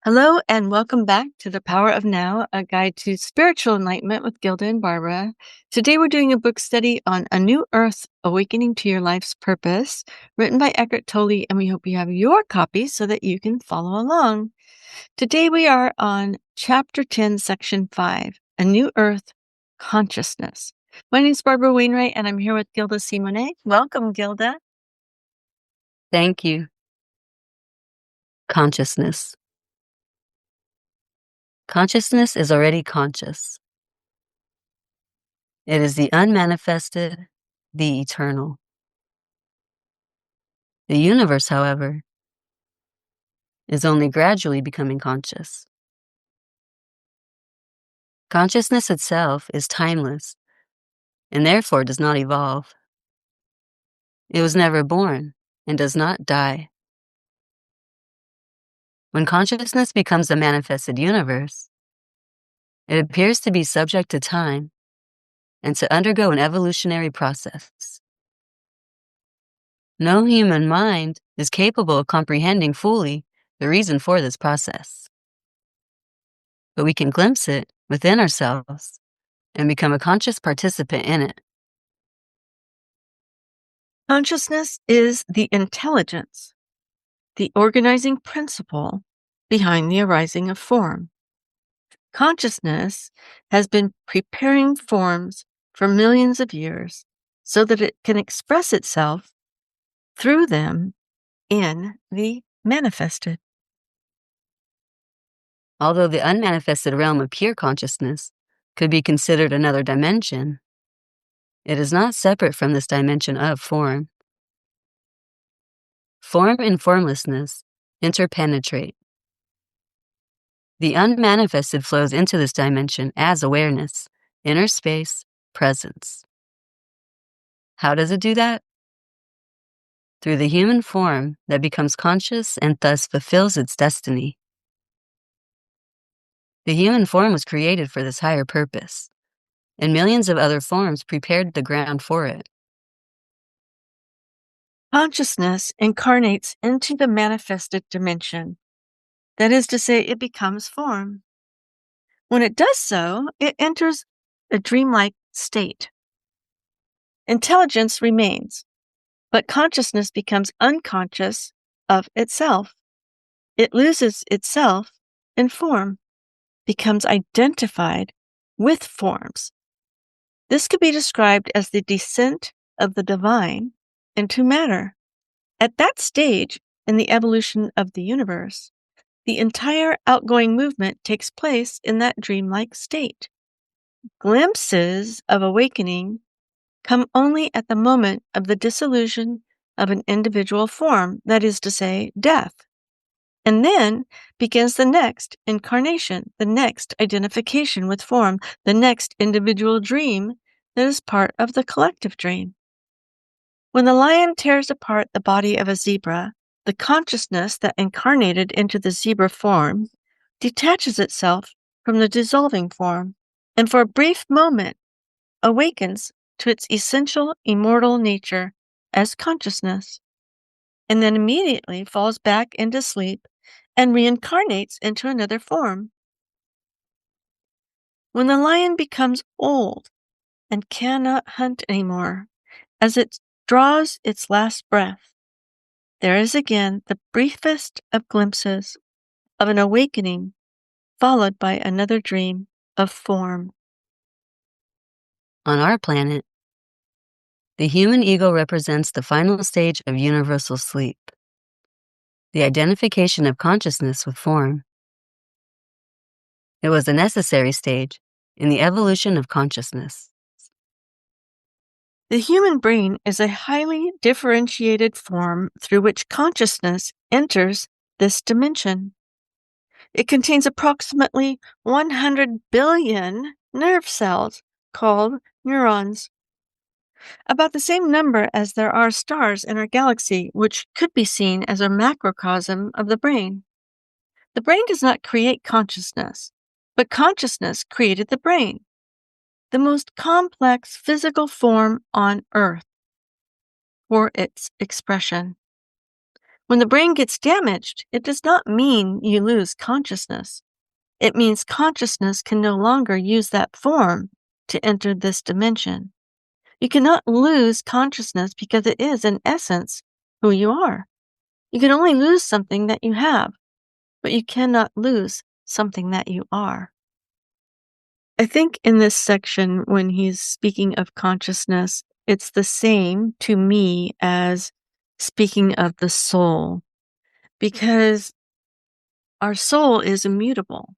Hello and welcome back to The Power of Now, a guide to spiritual enlightenment with Gilda and Barbara. Today we're doing a book study on A New Earth, Awakening to Your Life's Purpose, written by Eckhart Tolle, and we hope you have your copy so that you can follow along. Today we are on Chapter 10, Section 5, A New Earth, Consciousness. My name is Barbara Wainwright, and I'm here with Gilda Simonet. Welcome, Gilda. Thank you. Consciousness. Consciousness is already conscious. It is the unmanifested, the eternal. The universe, however, is only gradually becoming conscious. Consciousness itself is timeless and therefore does not evolve. It was never born and does not die. When consciousness becomes a manifested universe, it appears to be subject to time and to undergo an evolutionary process. No human mind is capable of comprehending fully the reason for this process. But we can glimpse it within ourselves and become a conscious participant in it. Consciousness is the intelligence, the organizing principle behind the arising of form. Consciousness has been preparing forms for millions of years so that it can express itself through them in the manifested. Although the unmanifested realm of pure consciousness could be considered another dimension, it is not separate from this dimension of form. Form and formlessness interpenetrate. The unmanifested flows into this dimension as awareness, inner space, presence. How does it do that? Through the human form that becomes conscious and thus fulfills its destiny. The human form was created for this higher purpose, and millions of other forms prepared the ground for it. Consciousness incarnates into the manifested dimension. That is to say, it becomes form. When it does so, it enters a dreamlike state. Intelligence remains, but consciousness becomes unconscious of itself. It loses itself in form, becomes identified with forms. This could be described as the descent of the divine into matter. At that stage in the evolution of the universe, the entire outgoing movement takes place in that dreamlike state. Glimpses of awakening come only at the moment of the dissolution of an individual form, that is to say, death. And then begins the next incarnation, the next identification with form, the next individual dream that is part of the collective dream. When the lion tears apart the body of a zebra, the consciousness that incarnated into the zebra form detaches itself from the dissolving form, and for a brief moment awakens to its essential immortal nature as consciousness, and then immediately falls back into sleep and reincarnates into another form. When the lion becomes old and cannot hunt anymore, as it draws its last breath, there is again the briefest of glimpses of an awakening, followed by another dream of form. On our planet, the human ego represents the final stage of universal sleep, the identification of consciousness with form. It was a necessary stage in the evolution of consciousness. The human brain is a highly differentiated form through which consciousness enters this dimension. It contains approximately 100 billion nerve cells called neurons, about the same number as there are stars in our galaxy, which could be seen as a macrocosm of the brain. The brain does not create consciousness, but consciousness created the brain, the most complex physical form on Earth, for its expression. When the brain gets damaged, it does not mean you lose consciousness. It means consciousness can no longer use that form to enter this dimension. You cannot lose consciousness because it is, in essence, who you are. You can only lose something that you have, but you cannot lose something that you are. I think in this section, when he's speaking of consciousness, it's the same to me as speaking of the soul, because our soul is immutable.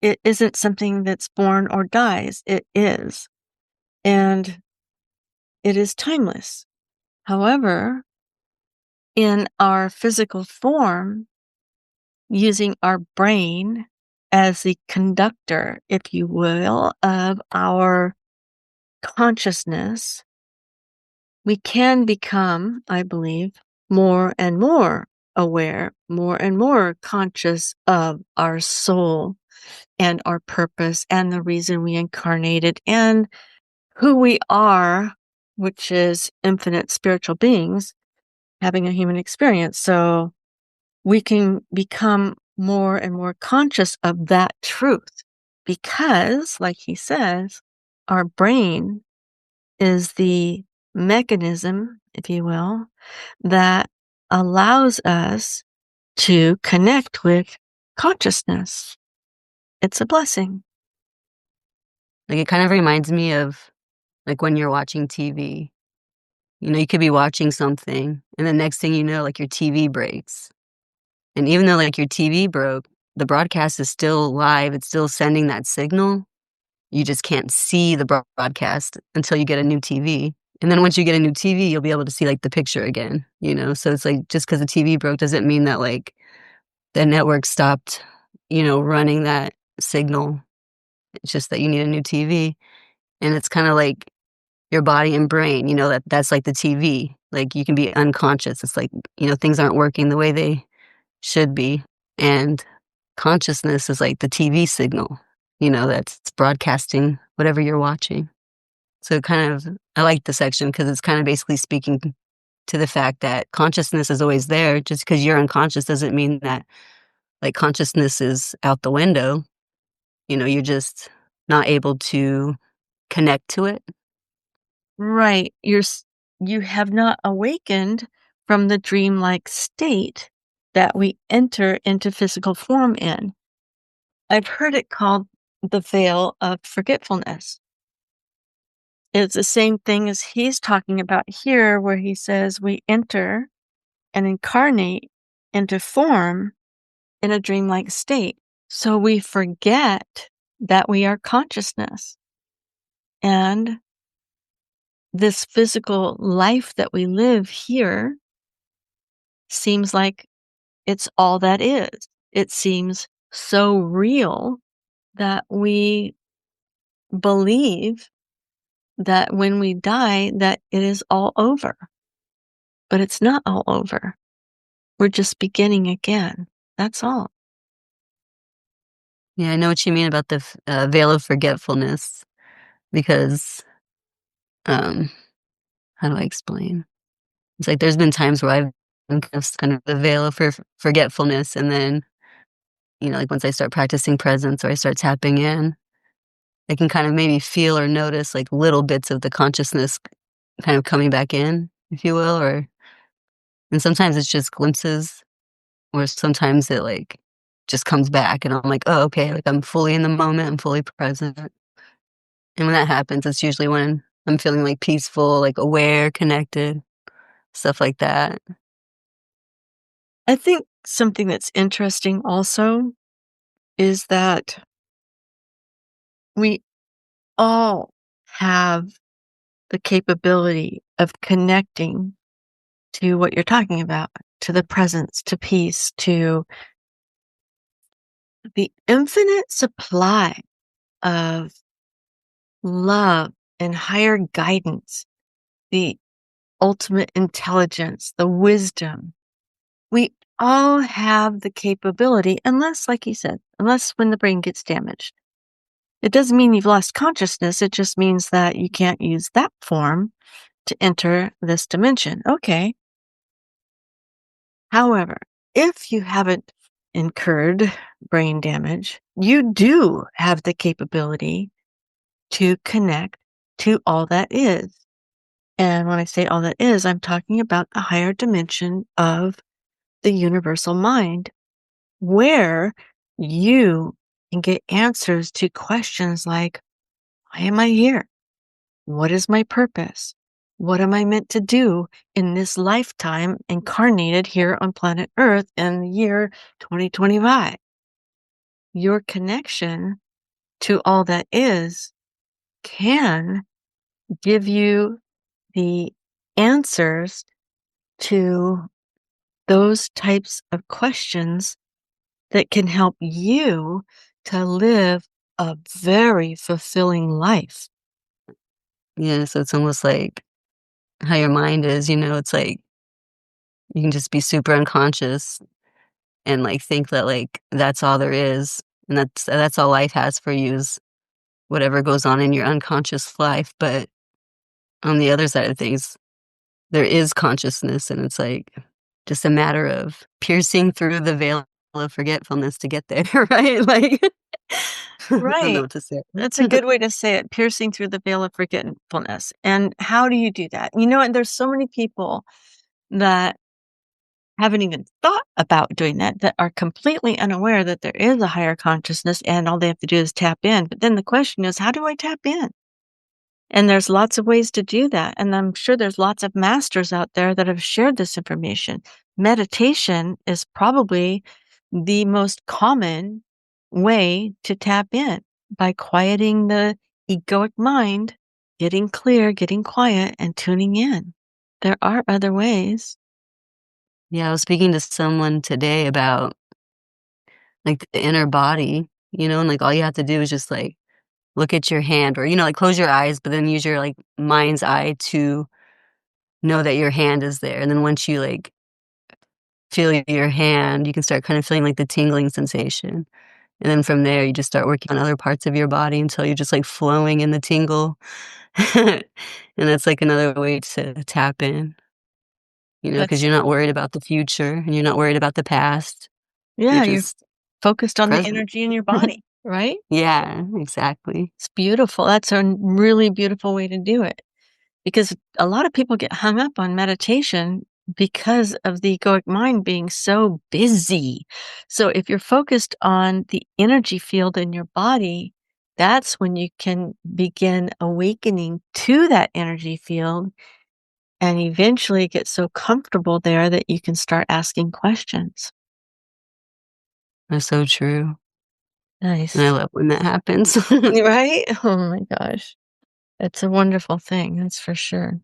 It isn't something that's born or dies, it is. And it is timeless. However, in our physical form, using our brain as the conductor, if you will, of our consciousness, we can become, I believe, more and more aware, more and more conscious of our soul and our purpose and the reason we incarnated and who we are, which is infinite spiritual beings having a human experience. So we can become more and more conscious of that truth because, like he says, our brain is the mechanism, if you will, that allows us to connect with consciousness. It's a blessing. Like, it kind of reminds me of, like, when you're watching TV. You know, you could be watching something, and the next thing you know, like, your TV breaks. And even though, like, your TV broke, the broadcast is still live, it's still sending that signal. You just can't see the broadcast until you get a new TV. And then once you get a new TV, you'll be able to see, like, the picture again, you know? So it's like, just because the TV broke doesn't mean that, like, the network stopped, running that signal. It's just that you need a new TV. And it's kinda like your body and brain, that's like the TV. Like, you can be unconscious. It's like, things aren't working the way they should be, and consciousness is like the TV signal, that's broadcasting whatever you're watching. So kind of I like the section because it's kind of basically speaking to the fact that consciousness is always there. Just because 'cause you're unconscious doesn't mean that, like, consciousness is out the window, you're just not able to connect to it. Right. You have not awakened from the dreamlike state that we enter into physical form in. I've heard it called the veil of forgetfulness. It's the same thing as he's talking about here, where he says we enter and incarnate into form in a dreamlike state. So we forget that we are consciousness. And this physical life that we live here seems like it's all that is. It seems so real that we believe that when we die that it is all over. But it's not all over. We're just beginning again. That's all. Yeah, I know what you mean about the veil of forgetfulness because, um, how do I explain? It's like there's been times where I've been kind of the veil of forgetfulness, and then, like, once I start practicing presence or I start tapping in, I can kind of maybe feel or notice, like, little bits of the consciousness kind of coming back in, if you will, and sometimes it's just glimpses, or sometimes it, like, just comes back, and I'm like, "Oh, okay," like, I'm fully in the moment, I'm fully present, and when that happens, it's usually when I'm feeling, like, peaceful, like, aware, connected, stuff like that. I think something that's interesting also is that we all have the capability of connecting to what you're talking about, to the presence, to peace, to the infinite supply of love and higher guidance, the ultimate intelligence, the wisdom. We all have the capability, unless, like you said, unless when the brain gets damaged. It doesn't mean you've lost consciousness. It just means that you can't use that form to enter this dimension. Okay. However, if you haven't incurred brain damage, you do have the capability to connect to all that is. And when I say all that is, I'm talking about the higher dimension of the universal mind, where you can get answers to questions like, why am I here? What is my purpose? What am I meant to do in this lifetime incarnated here on planet Earth in the year 2025? Your connection to all that is can give you the answers to those types of questions that can help you to live a very fulfilling life. Yeah, so it's almost like how your mind is, it's like you can just be super unconscious and, like, think that, like, that's all there is, and that's all life has for you is whatever goes on in your unconscious life, but on the other side of things, there is consciousness, and it's, like, just a matter of piercing through the veil of forgetfulness to get there, right? Like, I don't know Right. what to say. That's a good way to say it, piercing through the veil of forgetfulness. And how do you do that? And there's so many people that haven't even thought about doing that, that are completely unaware that there is a higher consciousness and all they have to do is tap in. But then the question is, how do I tap in? And there's lots of ways to do that. And I'm sure there's lots of masters out there that have shared this information. Meditation is probably the most common way to tap in by quieting the egoic mind, getting clear, getting quiet, and tuning in. There are other ways. Yeah, I was speaking to someone today about, like, the inner body, and, like, all you have to do is just, like, look at your hand or, like, close your eyes, but then use your, like, mind's eye to know that your hand is there, and then once you, like, feel your hand, you can start kind of feeling, like, the tingling sensation, and then from there, you just start working on other parts of your body until you're just, like, flowing in the tingle, and that's, like, another way to tap in, because 'cause That's you're not worried about the future, and you're not worried about the past, you're Yeah, you're just focused on the present. energy in your body, right? Yeah, exactly. It's beautiful. That's a really beautiful way to do it because a lot of people get hung up on meditation because of the egoic mind being so busy. So if you're focused on the energy field in your body, that's when you can begin awakening to that energy field and eventually get so comfortable there that you can start asking questions. That's so true, and I Nice. love when that happens. Right? Oh my gosh. It's a wonderful thing, that's for sure.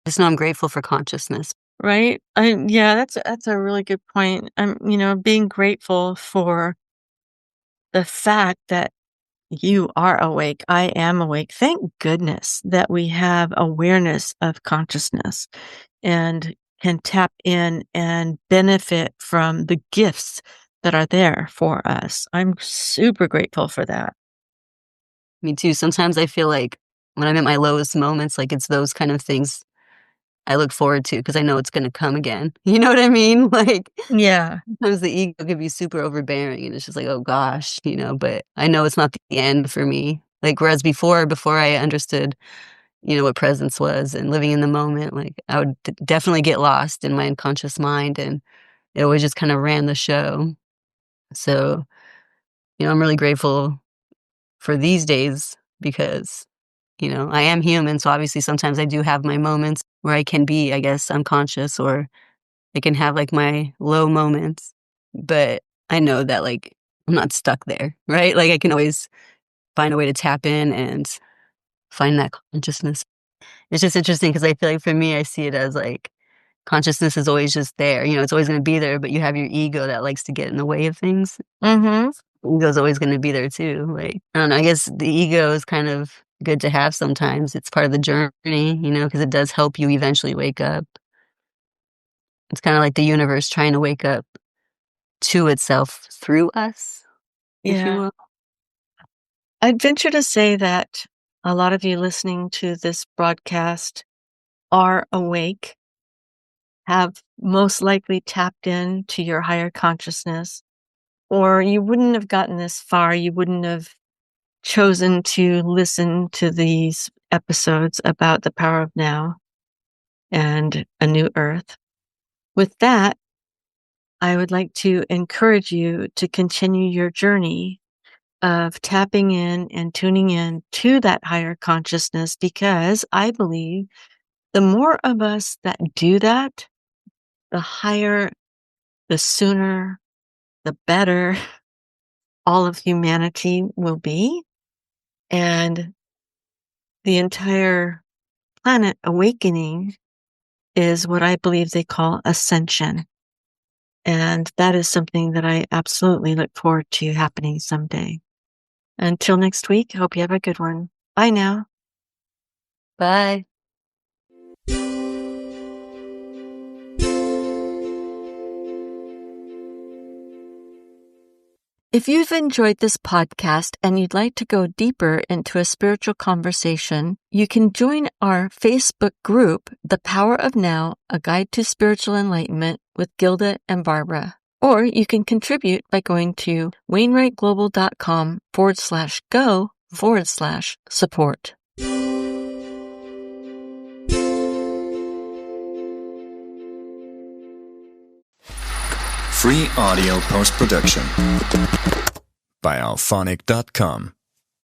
Just know I'm grateful for consciousness. Right? Yeah, that's a really good point. Being grateful for the fact that you are awake. I am awake. Thank goodness that we have awareness of consciousness and can tap in and benefit from the gifts that are there for us. I'm super grateful for that. Me too, sometimes I feel like when I'm at my lowest moments, like, it's those kind of things I look forward to because I know it's gonna come again. You know what I mean? Like, Yeah. sometimes the ego can be super overbearing, and it's just like, "Oh gosh," but I know it's not the end for me. Like, whereas before I understood, what presence was and living in the moment, like, I would definitely get lost in my unconscious mind, and it always just kinda ran the show. So, I'm really grateful for these days because, I am human, so obviously sometimes I do have my moments where I can be, I guess, unconscious or I can have, like, my low moments, but I know that, like, I'm not stuck there, right? Like, I can always find a way to tap in and find that consciousness. It's just interesting because I feel like for me, I see it as, like, consciousness is always just there, it's always gonna be there, but you have your ego that likes to get in the way of things. Mhm. Ego's always gonna be there too, like, I don't know, I guess the ego is kind of good to have sometimes, it's part of the journey, because it does help you eventually wake up. It's kinda like the universe trying to wake up to itself through us, if you Yeah. will. I'd venture to say that a lot of you listening to this broadcast are awake have most likely tapped into your higher consciousness, or you wouldn't have gotten this far. You wouldn't have chosen to listen to these episodes about the power of now and a new earth. With that, I would like to encourage you to continue your journey of tapping in and tuning in to that higher consciousness, because I believe the more of us that do that, the higher, the sooner, the better all of humanity will be. And the entire planet awakening is what I believe they call ascension. And that is something that I absolutely look forward to happening someday. Until next week, hope you have a good one. Bye now. Bye. If you've enjoyed this podcast and you'd like to go deeper into a spiritual conversation, you can join our Facebook group, The Power of Now, A Guide to Spiritual Enlightenment with Gilda and Barbara. Or you can contribute by going to wainwrightglobal.com/go/support. Free audio post-production by alphonic.com.